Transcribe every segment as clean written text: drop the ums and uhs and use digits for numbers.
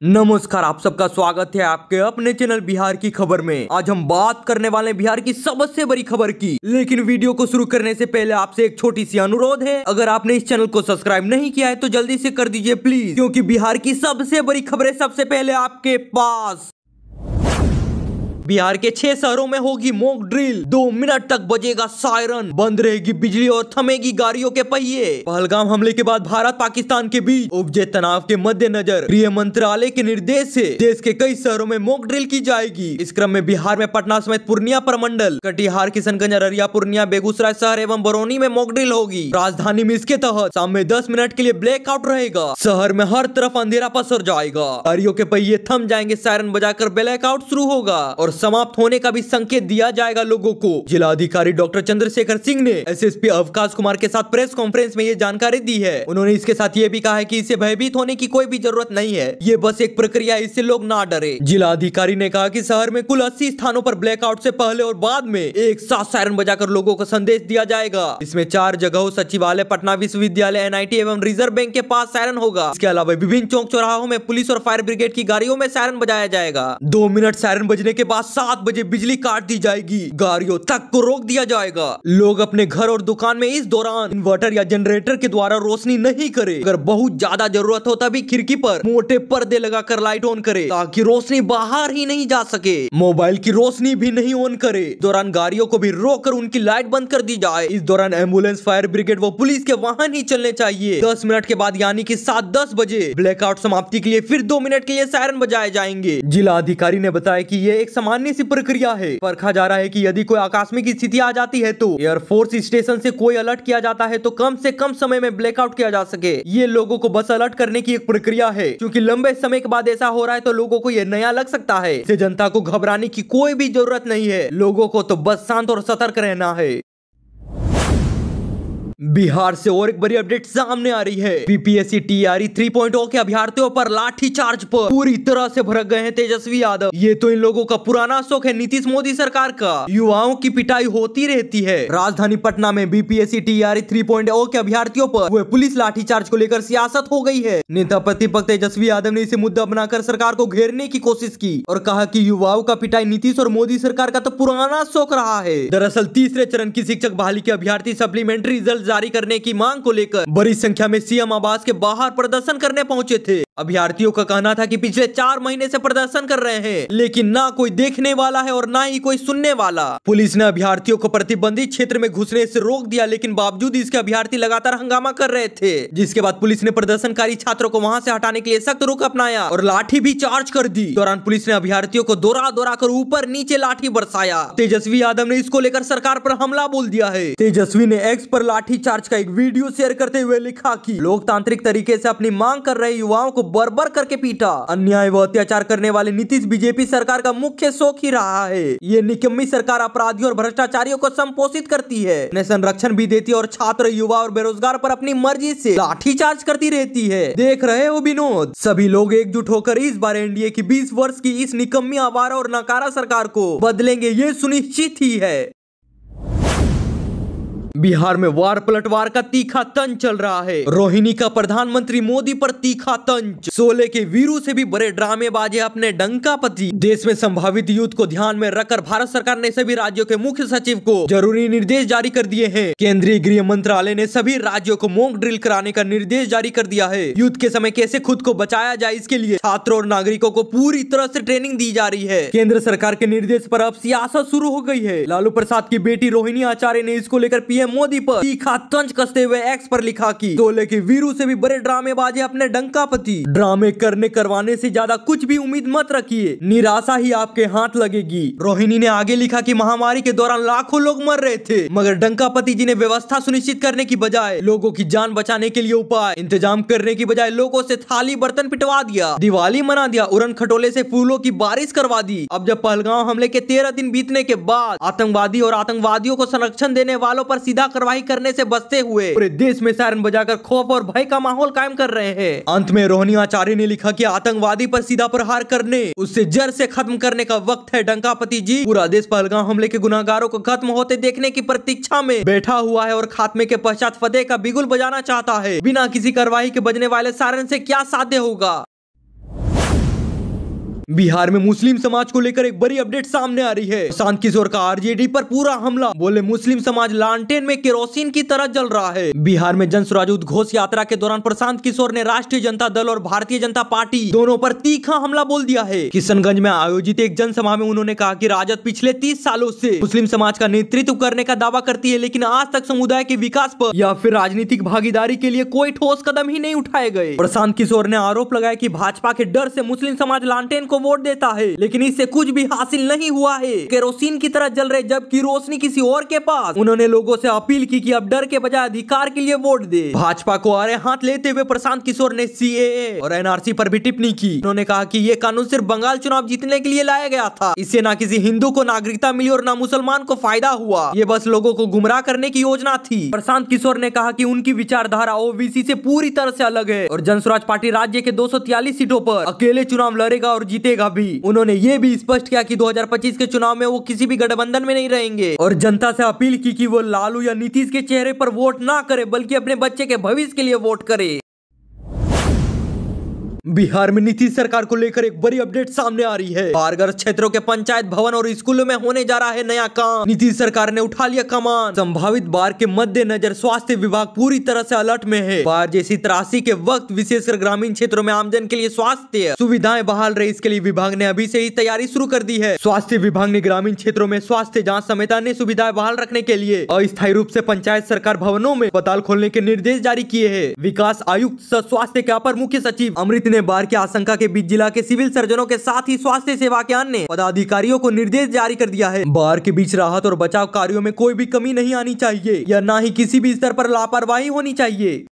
नमस्कार, आप सबका स्वागत है आपके अपने चैनल बिहार की खबर में। आज हम बात करने वाले हैं बिहार की सबसे बड़ी खबर की। लेकिन वीडियो को शुरू करने से पहले आपसे एक छोटी सी अनुरोध है, अगर आपने इस चैनल को सब्सक्राइब नहीं किया है तो जल्दी से कर दीजिए प्लीज, क्योंकि बिहार की सबसे बड़ी खबरें सबसे पहले आपके पास। बिहार के 6 शहरों में होगी मॉक ड्रिल, 2 मिनट तक बजेगा सायरन, बंद रहेगी बिजली और थमेगी गाड़ियों के पहिए। पहलगाम हमले के बाद भारत पाकिस्तान के बीच उपजे तनाव के मद्देनजर गृह मंत्रालय के निर्देश से देश के कई शहरों में मॉक ड्रिल की जाएगी। इस क्रम में बिहार में पटना समेत पूर्णिया प्रमंडल, कटिहार, किशनगंज, अररिया, पूर्णिया, बेगूसराय शहर एवं बरौनी में मॉक ड्रिल होगी। राजधानी में इसके तहत शाम में 10 मिनट के लिए ब्लैकआउट रहेगा। शहर में हर तरफ अंधेरा पसर जाएगा, गाड़ियों के पहिए थम जाएंगे, सायरन बजाकर ब्लैकआउट शुरू होगा और समाप्त होने का भी संकेत दिया जाएगा लोगों को। जिलाधिकारी डॉक्टर चंद्रशेखर सिंह ने एसएसपी अवकाश कुमार के साथ प्रेस कॉन्फ्रेंस में ये जानकारी दी है। उन्होंने इसके साथ ये भी कहा है कि इससे भयभीत होने की कोई भी जरूरत नहीं है, ये बस एक प्रक्रिया है, इससे लोग ना डरे। जिलाधिकारी ने कहा कि शहर में कुल 80 स्थानों पर ब्लैकआउट से पहले और बाद में एक साथ सायरन बजाकर लोगों को संदेश दिया जाएगा। इसमें 4 जगहों सचिवालय, पटना विश्वविद्यालय, एनआईटी एवं रिजर्व बैंक के पास सायरन होगा। इसके अलावा विभिन्न चौक चौराहों में पुलिस और फायर ब्रिगेड की गाड़ियों में सायरन बजाया जाएगा। 2 मिनट सायरन बजने के बाद 7 बजे बिजली काट दी जाएगी, गाड़ियों तक को रोक दिया जाएगा। लोग अपने घर और दुकान में इस दौरान इन्वर्टर या जनरेटर के द्वारा रोशनी नहीं करे। अगर बहुत ज्यादा जरूरत हो तभी खिड़की पर मोटे पर्दे लगाकर लाइट ऑन करे ताकि रोशनी बाहर ही नहीं जा सके। मोबाइल की रोशनी भी नहीं ऑन करे। इस दौरान गाड़ियों को भी रोक कर उनकी लाइट बंद कर दी जाए। इस दौरान एम्बुलेंस, फायर ब्रिगेड व पुलिस के वाहन ही चलने चाहिए। 10 मिनट के बाद यानी कि 7:10 बजे ब्लैकआउट समाप्ति के लिए फिर 2 मिनट के लिए सायरन बजाए जाएंगे। जिला अधिकारी ने बताया कि ये एक सामान्य सी प्रक्रिया है। परखा जा रहा है कि यदि कोई आकस्मिक स्थिति आ जाती है तो एयरफोर्स स्टेशन से कोई अलर्ट किया जाता है तो कम से कम समय में ब्लैकआउट किया जा सके। ये लोगों को बस अलर्ट करने की एक प्रक्रिया है। क्योंकि लंबे समय के बाद ऐसा हो रहा है तो लोगों को ये नया लग सकता है। इससे जनता को घबराने की कोई भी जरूरत नहीं है, लोगों को तो बस शांत और सतर्क रहना है। बिहार से और एक बड़ी अपडेट सामने आ रही है। बीपीएससी टीआरई 3.0 के अभ्यर्थियों पर लाठीचार्ज पर पूरी तरह से भड़क गए हैं तेजस्वी यादव। ये तो इन लोगों का पुराना शौक है नीतीश मोदी सरकार का, युवाओं की पिटाई होती रहती है। राजधानी पटना में बीपीएससी टीआरई 3.0 के अभ्यर्थियों पर हुए पुलिस लाठीचार्ज को लेकर सियासत हो गई है। नेता प्रतिपक्ष तेजस्वी यादव ने इसे मुद्दा बनाकर सरकार को घेरने की कोशिश की और कहा कि युवाओं का पिटाई नीतीश और मोदी सरकार का तो पुराना शौक रहा है। दरअसल तीसरे चरण की शिक्षक बहाली के अभ्यर्थी सप्लीमेंट्री रिजल्ट जारी करने की मांग को लेकर बड़ी संख्या में सीएम आवास के बाहर प्रदर्शन करने पहुंचे थे। अभ्यर्थियों का कहना था कि पिछले 4 महीने से प्रदर्शन कर रहे हैं, लेकिन ना कोई देखने वाला है और ना ही कोई सुनने वाला। पुलिस ने अभ्यर्थियों को प्रतिबंधित क्षेत्र में घुसने से रोक दिया, लेकिन बावजूद इसके अभ्यर्थी लगातार हंगामा कर रहे थे, जिसके बाद पुलिस ने प्रदर्शनकारी छात्रों को वहां से हटाने के लिए सख्त रुख अपनाया और लाठी भी चार्ज कर दी। दौरान पुलिस ने अभ्यर्थियों को दौरा दौरा कर ऊपर नीचे लाठी बरसाया। तेजस्वी यादव ने इसको लेकर सरकार पर हमला बोल दिया है। तेजस्वी ने एक्स पर लाठी चार्ज का एक वीडियो शेयर करते हुए लिखा कि लोकतांत्रिक तरीके से अपनी मांग कर रहे युवाओं को बर्बर करके पीटा। अन्याय व अत्याचार करने वाले नीतीश बीजेपी सरकार का मुख्य शौक ही रहा है। ये निकम्मी सरकार अपराधियों और भ्रष्टाचारियों को संपोषित करती है, उन्हें संरक्षण भी देती है और छात्र, युवा और बेरोजगार पर अपनी मर्जी से लाठीचार्ज करती रहती है। देख रहे हो विनोद, सभी लोग एकजुट होकर इस बार एनडीए की 20 वर्ष की इस निकम्मी, आवारा और नकारा सरकार को बदलेंगे, ये सुनिश्चित ही है। बिहार में वार पलटवार का तीखा तंज चल रहा है। रोहिणी का प्रधानमंत्री मोदी पर तीखा तंज। शोले के वीरू से भी बड़े ड्रामेबाज है अपने डंकापति। देश में संभावित युद्ध को ध्यान में रखकर भारत सरकार ने सभी राज्यों के मुख्य सचिव को जरूरी निर्देश जारी कर दिए हैं। केंद्रीय गृह मंत्रालय ने सभी राज्यों को मॉक ड्रिल कराने का निर्देश जारी कर दिया है। युद्ध के समय कैसे खुद को बचाया जाए, इसके लिए छात्रों और नागरिकों को पूरी तरह से ट्रेनिंग दी जा रही है। केंद्र सरकार के निर्देश पर अब सियासत शुरू हो गई है। लालू प्रसाद की बेटी रोहिणी आचार्य ने इसको लेकर पीएम मोदी पर तीखा तंज कसते हुए एक्स पर लिखा कि शोले के वीरू से भी बड़े ड्रामेबाज है अपने डंकापति। ड्रामे करने करवाने से ज्यादा कुछ भी उम्मीद मत रखिए, निराशा ही आपके हाथ लगेगी। रोहिणी ने आगे लिखा कि महामारी के दौरान लाखों लोग मर रहे थे, मगर डंकापति जी ने व्यवस्था सुनिश्चित करने की बजाय लोगों की जान बचाने के लिए उपाय इंतजाम करने की बजाय लोगों से थाली बर्तन पिटवा दिया, दिवाली मना दिया, उड़न खटोले से फूलों की बारिश करवा दी। अब जब पहलगाम हमले के 13 दिन बीतने के बाद आतंकवादी और आतंकवादियों को संरक्षण देने वालों पर सीधा कार्रवाई करने से बचते हुए पूरे देश में सायरन बजाकर खौफ और भय का माहौल कायम कर रहे हैं। अंत में रोहिणी आचार्य ने लिखा कि आतंकवादी पर सीधा प्रहार करने, उससे जड़ से खत्म करने का वक्त है डंकापति जी। पूरा देश पहलगाम हमले के गुनाहगारों को खत्म होते देखने की प्रतीक्षा में बैठा हुआ है और खात्मे के पश्चात फतेह का बिगुल बजाना चाहता है। बिना किसी कार्रवाई के बजने वाले सायरन से क्या साध्य होगा। बिहार में मुस्लिम समाज को लेकर एक बड़ी अपडेट सामने आ रही है। प्रशांत किशोर का आरजेडी पर पूरा हमला, बोले मुस्लिम समाज लालटेन में केरोसिन की तरह जल रहा है। बिहार में जन स्वराज उद्घोष यात्रा के दौरान प्रशांत किशोर ने राष्ट्रीय जनता दल और भारतीय जनता पार्टी दोनों पर तीखा हमला बोल दिया है। किशनगंज में आयोजित एक जनसभा में उन्होंने कहा कि राजद पिछले 30 सालों से मुस्लिम समाज का नेतृत्व करने का दावा करती है, लेकिन आज तक समुदाय के विकास पर या फिर राजनीतिक भागीदारी के लिए कोई ठोस कदम ही नहीं उठाए गए। प्रशांत किशोर ने आरोप लगाया कि भाजपा के डर से मुस्लिम समाज लालटेन को वोट देता है, लेकिन इससे कुछ भी हासिल नहीं हुआ है। केरोसिन की तरह जल रहे जबकि रोशनी किसी और के पास। उन्होंने लोगों से अपील की कि अब डर के बजाय अधिकार के लिए वोट दे। भाजपा को आड़े हाथ लेते हुए प्रशांत किशोर ने सीएए और एनआरसी पर भी टिप्पणी की। उन्होंने कहा कि ये कानून सिर्फ बंगाल चुनाव जीतने के लिए लाया गया था। इससे न किसी हिंदू को नागरिकता मिली और न मुसलमान को फायदा हुआ। ये बस लोगों को गुमराह करने की योजना थी। प्रशांत किशोर ने कहा कि उनकी विचारधारा ओबीसी से पूरी तरह से अलग है और जनस्वराज पार्टी राज्य के 243 सीटों पर अकेले चुनाव लड़ेगा और जीतेगा भी। उन्होंने ये भी स्पष्ट किया कि 2025 के चुनाव में वो किसी भी गठबंधन में नहीं रहेंगे और जनता से अपील की कि वो लालू या नीतीश के चेहरे पर वोट ना करे, बल्कि अपने बच्चे के भविष्य के लिए वोट करे। बिहार में नीतीश सरकार को लेकर एक बड़ी अपडेट सामने आ रही है। बाढ़ग्रस्त क्षेत्रों के पंचायत भवन और स्कूलों में होने जा रहा है नया काम। नीतीश सरकार ने उठा लिया कमान। संभावित बाढ़ के मद्देनजर स्वास्थ्य विभाग पूरी तरह से अलर्ट में है। बाढ़ जैसी त्रासदी के वक्त विशेषकर ग्रामीण क्षेत्रों में आमजन के लिए स्वास्थ्य सुविधाएं बहाल रहे, इसके लिए विभाग ने अभी से ही तैयारी शुरू कर दी है। स्वास्थ्य विभाग ने ग्रामीण क्षेत्रों में स्वास्थ्य जाँच समेत अन्य सुविधाएं बहाल रखने के लिए अस्थायी रूप से पंचायत सरकार भवनों में अस्पताल खोलने के निर्देश जारी किए हैं। विकास आयुक्त स्वास्थ्य के अपर मुख्य सचिव अमृत ने बाढ़ की आशंका के बीच जिला के सिविल सर्जनों के साथ ही स्वास्थ्य सेवा के अन्य पदाधिकारियों को निर्देश जारी कर दिया है। बाढ़ के बीच राहत और बचाव कार्यों में कोई भी कमी नहीं आनी चाहिए या न ही किसी भी स्तर पर लापरवाही होनी चाहिए।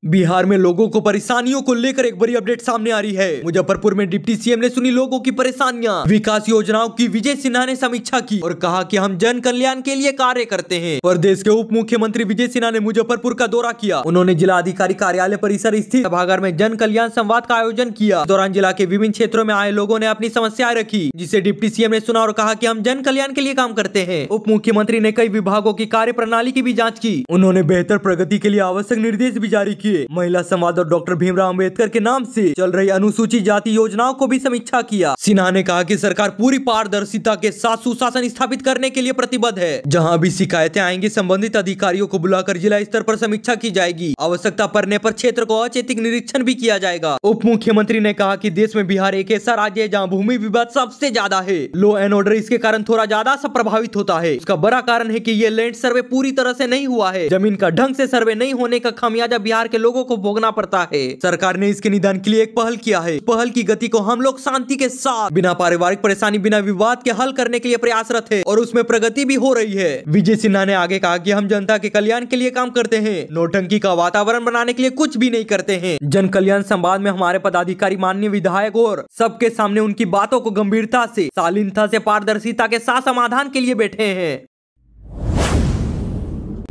बिहार में लोगों को परेशानियों को लेकर एक बड़ी अपडेट सामने आ रही है। मुजफ्फरपुर में डिप्टी सीएम ने सुनी लोगों की परेशानियां। विकास योजनाओं की विजय सिन्हा ने समीक्षा की और कहा कि हम जन कल्याण के लिए कार्य करते हैं। प्रदेश के उप मुख्यमंत्री विजय सिन्हा ने मुजफ्फरपुर का दौरा किया। उन्होंने जिला अधिकारी कार्यालय परिसर स्थित सभागार में जन कल्याण संवाद का आयोजन किया। इस दौरान जिला के विभिन्न क्षेत्रों में आए लोगों ने अपनी समस्याएं रखी, जिसे डिप्टी सीएम ने सुना और कहा कि हम जन कल्याण के लिए काम करते हैं। उप मुख्यमंत्री ने कई विभागों की कार्य प्रणाली की भी जाँच की। उन्होंने बेहतर प्रगति के लिए आवश्यक निर्देश भी जारी किए। महिला समाज और डॉक्टर भीमराव अंबेडकर के नाम से चल रही अनुसूचित जाति योजनाओं को भी समीक्षा किया। सिन्हा ने कहा कि सरकार पूरी पारदर्शिता के साथ सुशासन स्थापित करने के लिए प्रतिबद्ध है। जहां भी शिकायतें आएंगी संबंधित अधिकारियों को बुलाकर जिला स्तर पर समीक्षा की जाएगी। आवश्यकता पड़ने पर क्षेत्र को औचैतिक निरीक्षण भी किया जाएगा। उप मुख्यमंत्री ने कहा कि देश में बिहार एक ऐसा राज्य है जहाँ भूमि विवाद सबसे ज्यादा है। लॉ एंड ऑर्डर इसके कारण थोड़ा ज्यादा प्रभावित होता है। इसका बड़ा कारण है कि ये लैंड सर्वे पूरी तरह से नहीं हुआ है। जमीन का ढंग से सर्वे नहीं होने का खामियाजा बिहार के लोगों को भोगना पड़ता है। सरकार ने इसके निदान के लिए एक पहल किया है। पहल की गति को हम लोग शांति के साथ बिना पारिवारिक परेशानी बिना विवाद के हल करने के लिए प्रयासरत है और उसमें प्रगति भी हो रही है। विजय सिन्हा ने आगे कहा कि हम जनता के कल्याण के लिए काम करते हैं, नौटंकी का वातावरण बनाने के लिए कुछ भी नहीं करते हैं। जन कल्याण संवाद में हमारे पदाधिकारी माननीय विधायक और सबके सामने उनकी बातों को गंभीरता से, शालीनता से, पारदर्शिता के साथ समाधान के लिए बैठे हैं।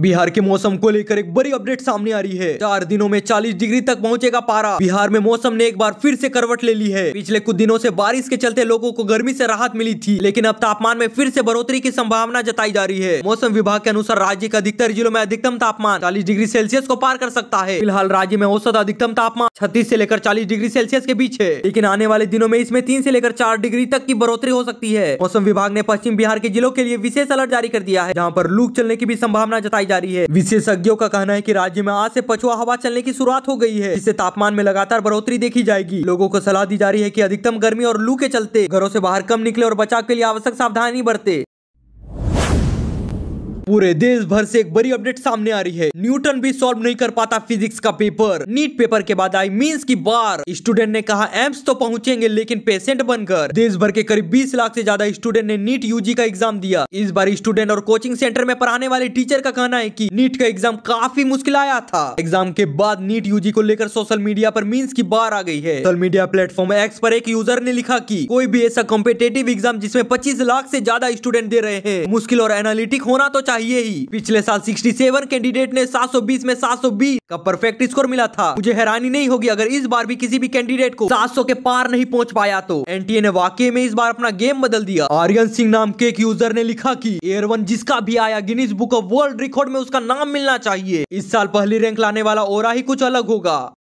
बिहार के मौसम को लेकर एक बड़ी अपडेट सामने आ रही है। 4 दिनों में 40 डिग्री तक पहुंचेगा पारा। बिहार में मौसम ने एक बार फिर से करवट ले ली है। पिछले कुछ दिनों से बारिश के चलते लोगों को गर्मी से राहत मिली थी, लेकिन अब तापमान में फिर से बढ़ोतरी की संभावना जताई जा रही है। मौसम विभाग के अनुसार राज्य के अधिकतर जिलों में अधिकतम तापमान 40 डिग्री सेल्सियस को पार कर सकता है। फिलहाल राज्य में औसत अधिकतम तापमान 36 से लेकर 40 डिग्री सेल्सियस के बीच है, लेकिन आने वाले दिनों में इसमें 3 से लेकर 4 डिग्री तक की बढ़ोतरी हो सकती है। मौसम विभाग ने पश्चिम बिहार के जिलों के लिए विशेष अलर्ट जारी कर दिया है, जहाँ पर लू चलने की भी संभावना जताई जा रही है। विशेषज्ञों का कहना है कि राज्य में आज से पछुआ हवा चलने की शुरुआत हो गई है, जिससे तापमान में लगातार बढ़ोतरी देखी जाएगी। लोगों को सलाह दी जा रही है कि अधिकतम गर्मी और लू के चलते घरों से बाहर कम निकले और बचाव के लिए आवश्यक सावधानी बरते। पूरे देश भर से एक बड़ी अपडेट सामने आ रही है। न्यूटन भी सॉल्व नहीं कर पाता फिजिक्स का पेपर। नीट पेपर के बाद आई मींस की बार। स्टूडेंट ने कहा एम्स तो पहुंचेंगे लेकिन पेशेंट बनकर। देश भर के करीब 20 लाख से ज्यादा स्टूडेंट ने नीट यूजी का एग्जाम दिया। इस बार स्टूडेंट और कोचिंग सेंटर में पढ़ाने वाले टीचर का कहना है कि नीट का एग्जाम काफी मुश्किल आया था। एग्जाम के बाद नीट यूजी को लेकर सोशल मीडिया पर मींस की बार आ गई है। सोशल मीडिया प्लेटफॉर्म एक्स पर एक यूजर ने लिखा कि कोई भी ऐसा कॉम्पिटेटिव एग्जाम जिसमें 25 लाख से ज्यादा स्टूडेंट दे रहे हैं, मुश्किल और एनालिटिक होना तो चाहिए ही। पिछले साल 67 कैंडिडेट ने 720 में 720 का परफेक्ट स्कोर मिला था। मुझे हैरानी नहीं होगी अगर इस बार भी किसी भी कैंडिडेट को 700 के पार नहीं पहुंच पाया तो। एनटीए ने वाकई में इस बार अपना गेम बदल दिया। आर्यन सिंह नाम के एक यूजर ने लिखा कि एयर 1 जिसका भी आया Guinness book of world record में उसका नाम मिलना चाहिए। इस साल पहली रैंक लाने वाला और ही कुछ अलग होगा।